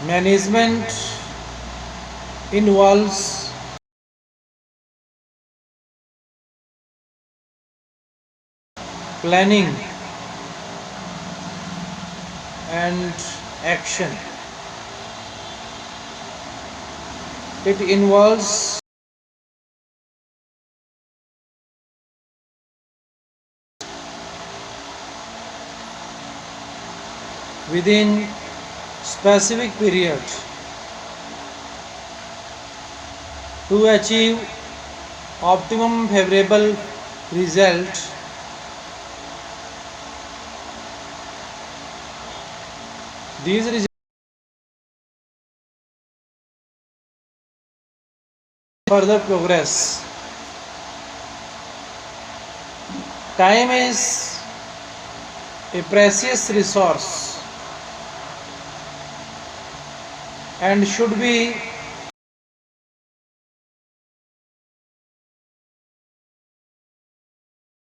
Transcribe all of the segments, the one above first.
management involves planning and action. It involves within specific period to achieve optimum favorable result. These results further progress. Time is a precious resource and should be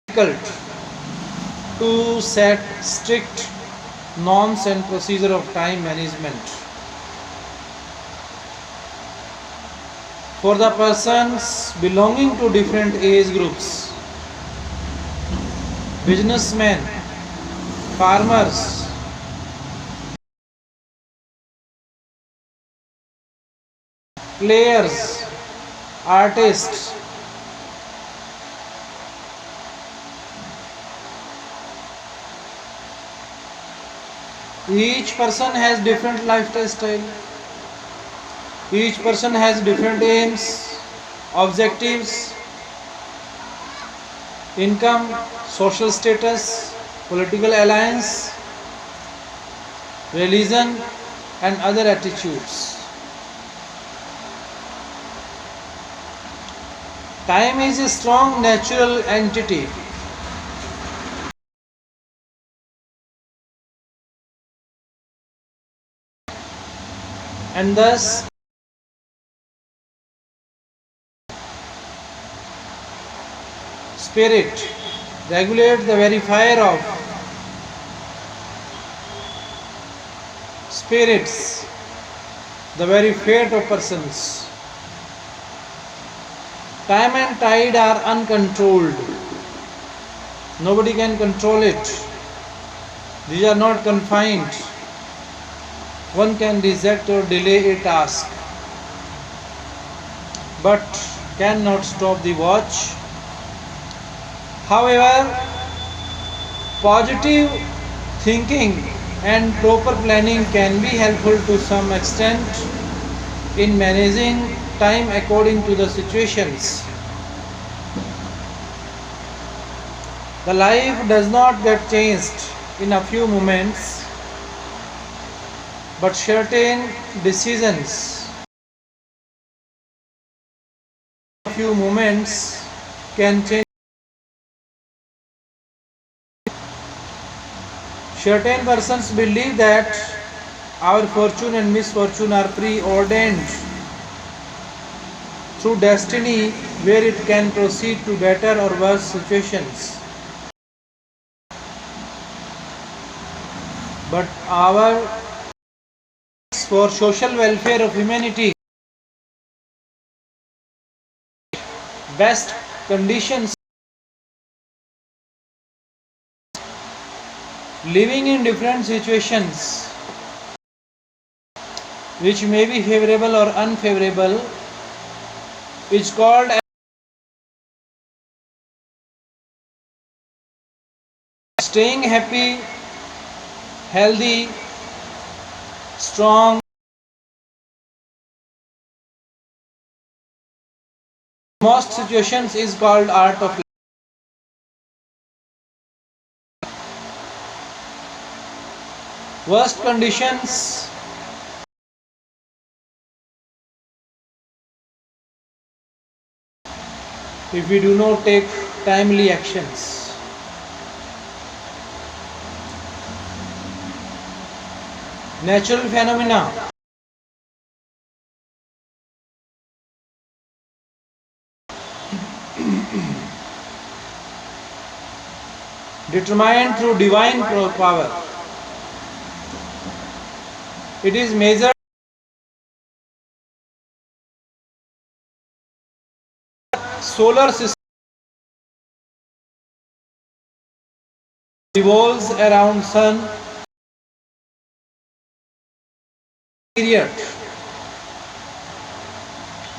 difficult to set strict norms and procedure of time management. For the persons belonging to different age groups, businessmen, farmers, players, artists, each person has different lifestyle. Each person has different aims, objectives, income, social status, political alliance, religion, and other attitudes. Time is a strong natural entity. And thus spirit regulates the very fire of spirits, the very fate of persons. Time and tide are uncontrolled. Nobody can control it. These are not confined. One can reject or delay a task, but cannot stop the watch. However, positive thinking and proper planning can be helpful to some extent in managing time according to the situations. The life does not get changed in a few moments, but certain decisions in a few moments can change. Certain persons believe that our fortune and misfortune are preordained through destiny, where it can proceed to better or worse situations. But our for social welfare of humanity, best conditions, living in different situations which may be favorable or unfavorable is called staying happy, healthy, strong. Most situations is called art of life. Worst conditions if we do not take timely actions. Natural phenomena. determined through divine power. It is measured solar system revolves around sun period.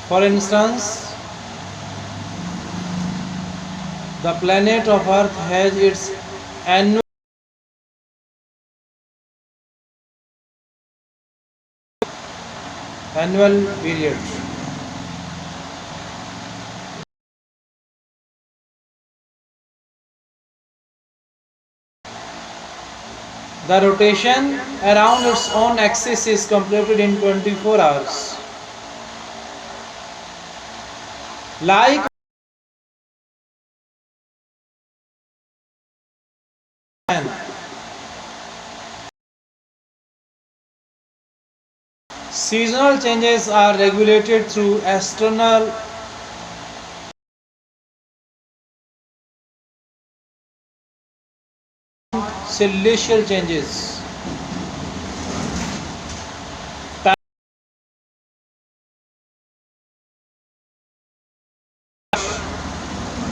For instance, the planet of Earth has its annual period. The rotation around its own axis is completed in 24 hours. Like seasonal changes are regulated through external celestial changes.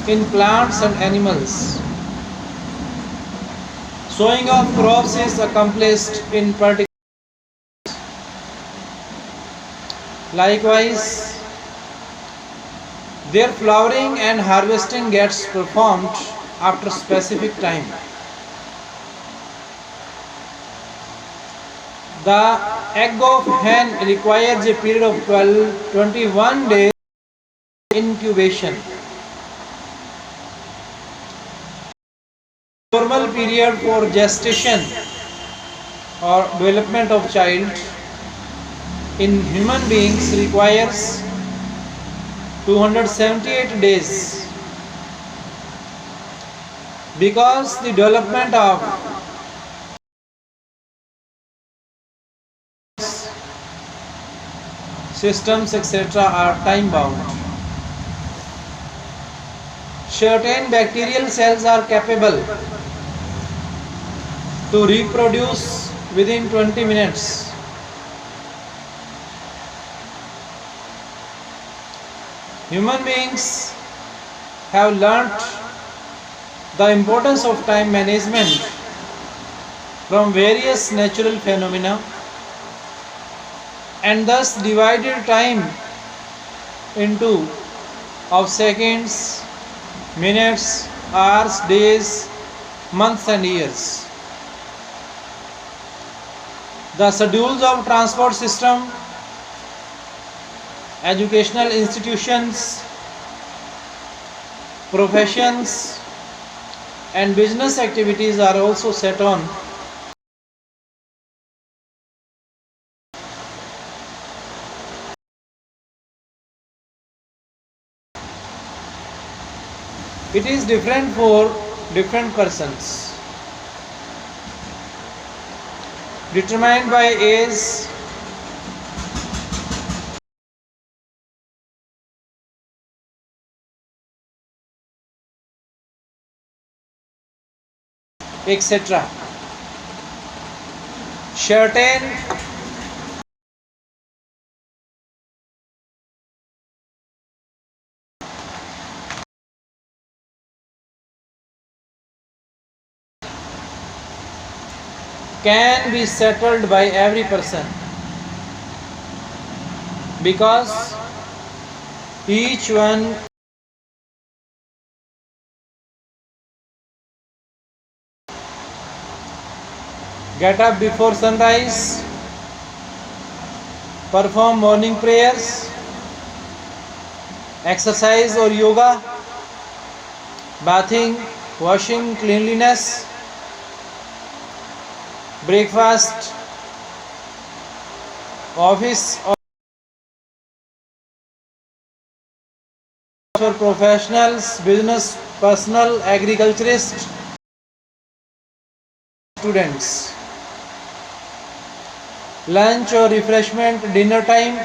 In plants and animals. Sowing of crops is accomplished in particular. Likewise, their flowering and harvesting gets performed after specific time. The egg of hen requires a period of 21 days incubation. Normal period for gestation or development of child in human beings requires 278 days, because the development of systems etc. are time bound. Certain bacterial cells are capable to reproduce within 20 minutes. Human beings have learnt the importance of time management from various natural phenomena, and thus divided time into of seconds, minutes, hours, days, months and years. The schedules of transport system, educational institutions, professions and business activities are also set on. It is different for different persons. Determined by age, etc. Certain can be settled by every person, because each one get up before sunrise, perform morning prayers, exercise or yoga, bathing, washing, cleanliness, breakfast, office for professionals, business, personal, agriculturist, students, lunch or refreshment, dinner time,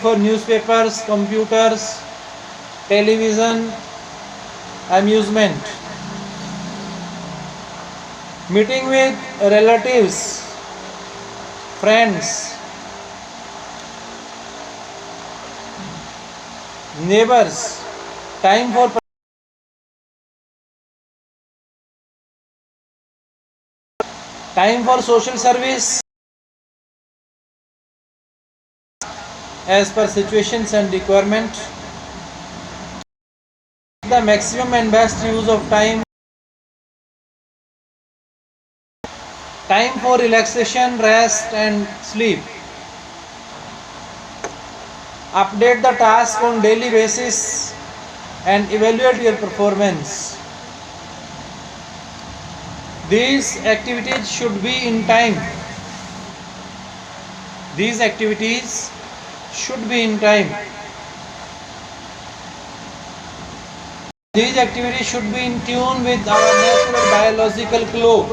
for newspapers, computers, television, amusement. Meeting with relatives, friends, neighbors. Time for social service as per situations and requirement. The maximum and best use of time. Time for relaxation, rest and sleep. Update the task on daily basis and evaluate your performance. These activities should be in time. These activities should be in time. These activities should be in tune with our natural biological clock.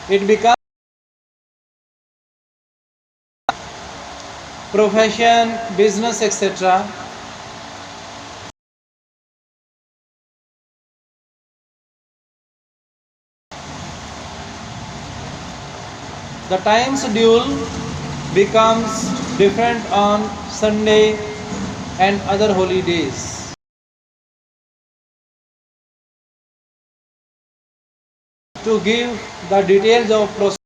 It becomes profession, business, etc. The time schedule becomes different on Sunday and other holidays. To give the details of process,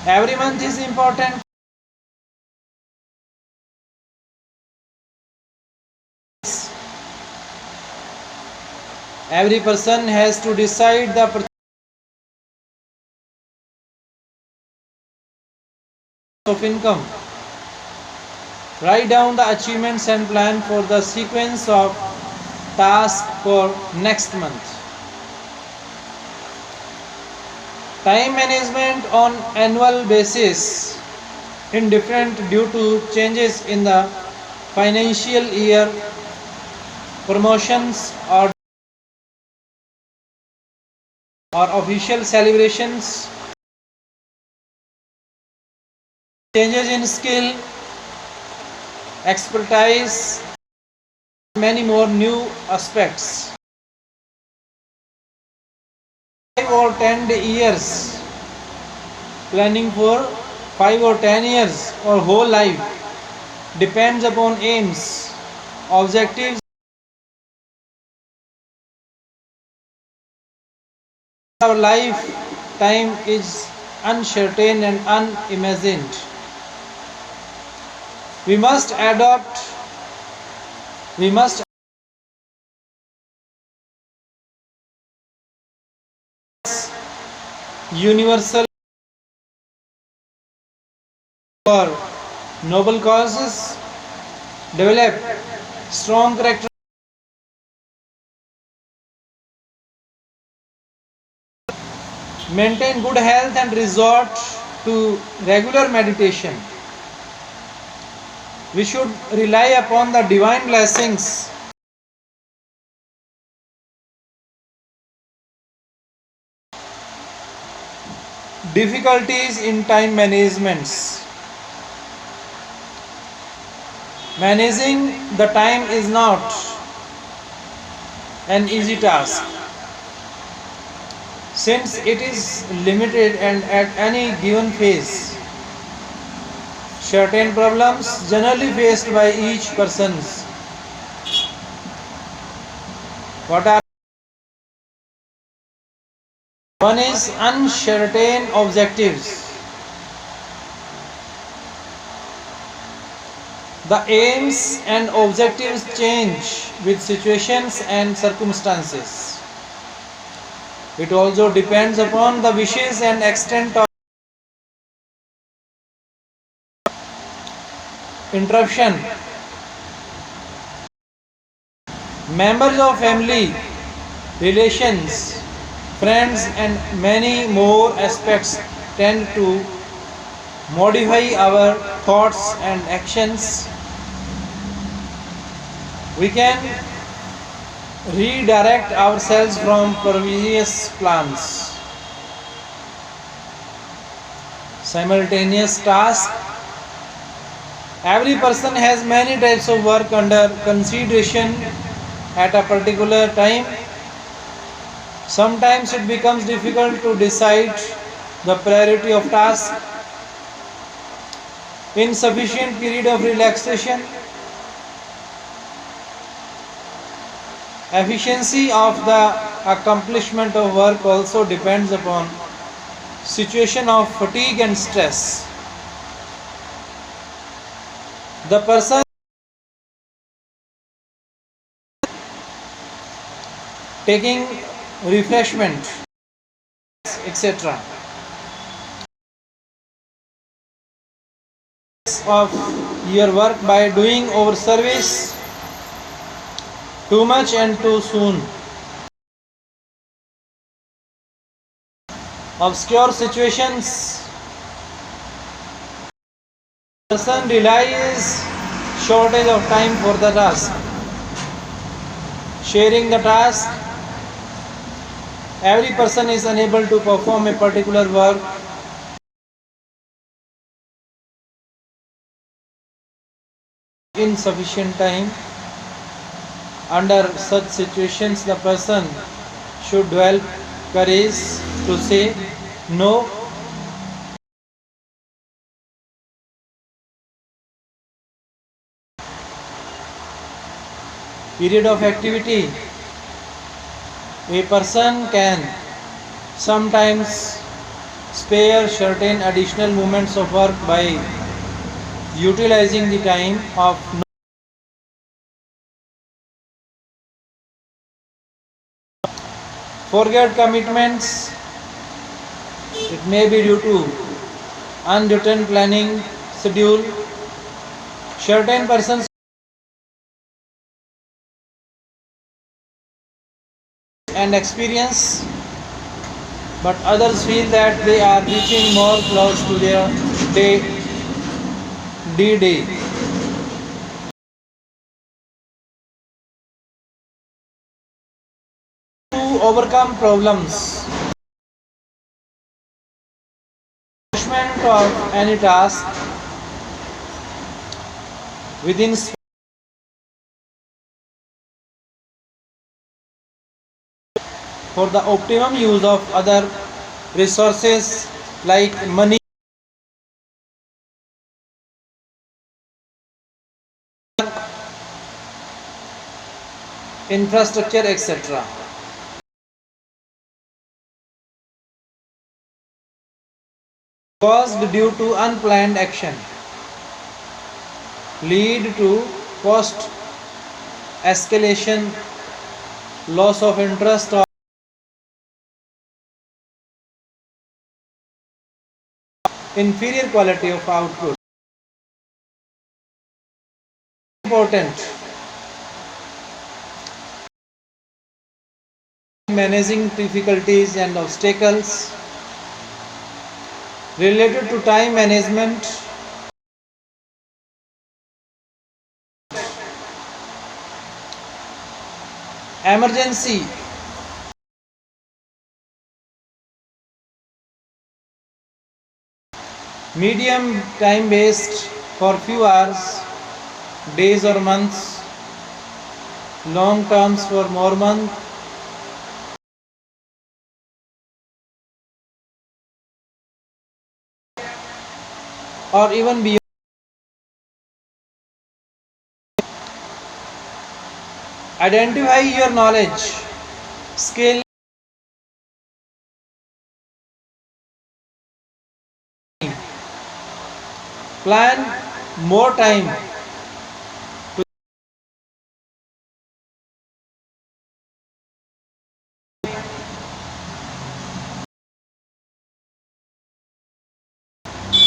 every month is important. Every person has to decide the purchase of income. Write down the achievements and plan for the sequence of tasks for next month. Time management on annual basis indifferent due to changes in the financial year, promotions or official celebrations, changes in skill, expertise, many more new aspects. 5 or 10 years, planning for 5 or 10 years or whole life depends upon aims, objectives. Our lifetime is uncertain and unimagined. We must universal for noble causes, develop strong character, maintain good health and resort to regular meditation. We should rely upon the divine blessings. Difficulties in time managements. Managing the time is not an easy task, since it is limited and at any given phase. Certain problems generally faced by each person. What are one is uncertain objectives. The aims and objectives change with situations and circumstances. It also depends upon the wishes and extent of interruption. Members of family, relations, friends and many more aspects tend to modify our thoughts and actions. We can redirect ourselves from previous plans. Simultaneous task. Every person has many types of work under consideration at a particular time. Sometimes it becomes difficult to decide the priority of task. Insufficient period of relaxation. Efficiency of the accomplishment of work also depends upon situation of fatigue and stress. The person taking refreshment, etc. of your work by doing over service too much and too soon. Obscure situations. Person realizes shortage of time for the task. Sharing the task. Every person is unable to perform a particular work. Insufficient time. Under such situations, the person should develop courage to say no. Period of activity. A person can sometimes spare certain additional moments of work by utilizing the time of forget commitments. It may be due to unwritten planning schedule. Certain persons and experience, but others feel that they are reaching more close to their D-Day. To overcome problems, accomplishment of any task within for the optimum use of other resources like money, infrastructure, etc. Caused due to unplanned action lead to cost escalation, loss of interest or inferior quality of output. Important. Managing difficulties and obstacles related to time management. Emergency. Medium time based for few hours, days or months. Long terms for more months. Or even beyond. Identify your knowledge, skill, plan more time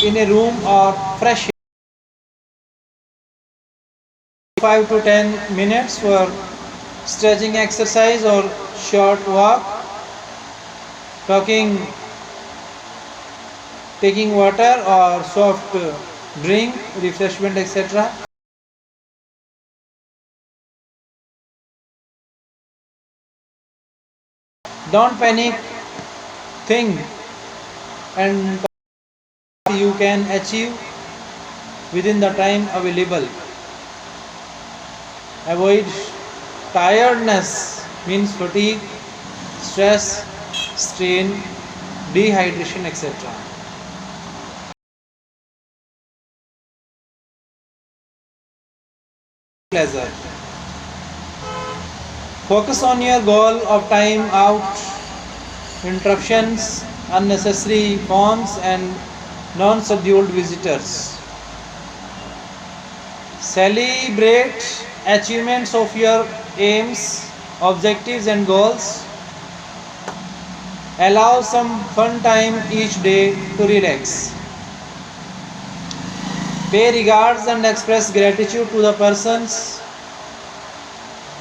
in a room or fresh 5 to 10 minutes for stretching exercise or short walk, talking, taking water or soft drink, refreshment, etc. Don't panic, think and you can achieve within the time available. Avoid tiredness, means fatigue, stress, strain, dehydration, etc. Pleasure. Focus on your goal of time out, interruptions, unnecessary phones and non-scheduled visitors. Celebrate achievements of your aims, objectives and goals. Allow some fun time each day to relax. Pay regards and express gratitude to the persons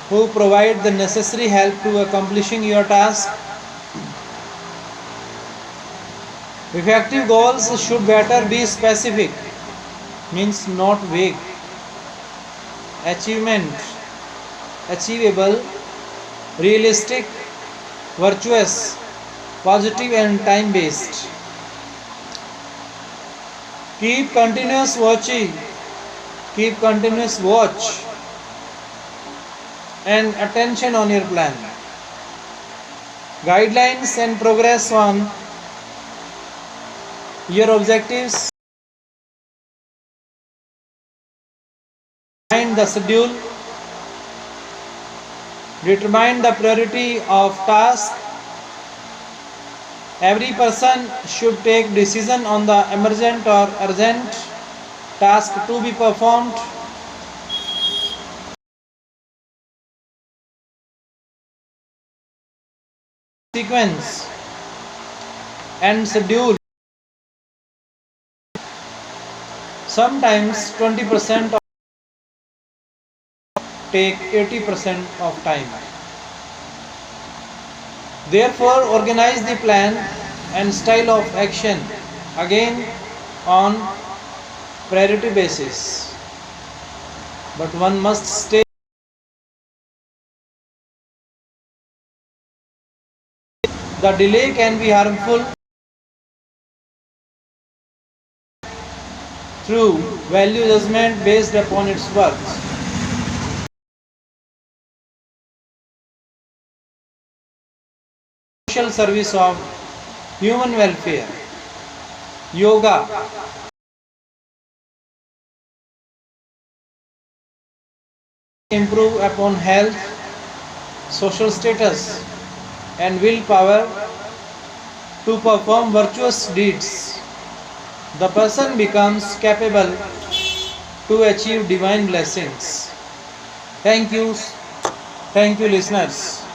who provide the necessary help to accomplishing your task. Effective goals should better be specific, means not vague. Achievement, achievable, realistic, virtuous, positive and time based. Keep continuous watch and attention on your plan. Guidelines and progress on your objectives. Find the schedule. Determine the priority of task. Every person should take decision on the emergent or urgent task to be performed. Sequence and schedule. Sometimes 20% take 80% of time. Therefore, organize the plan and style of action again on priority basis. But one must stay. The delay can be harmful. Through value judgment based upon its worth. Social service of human welfare. Yoga. Improve upon health, social status and willpower to perform virtuous deeds. The person becomes capable to achieve divine blessings. Thank you listeners.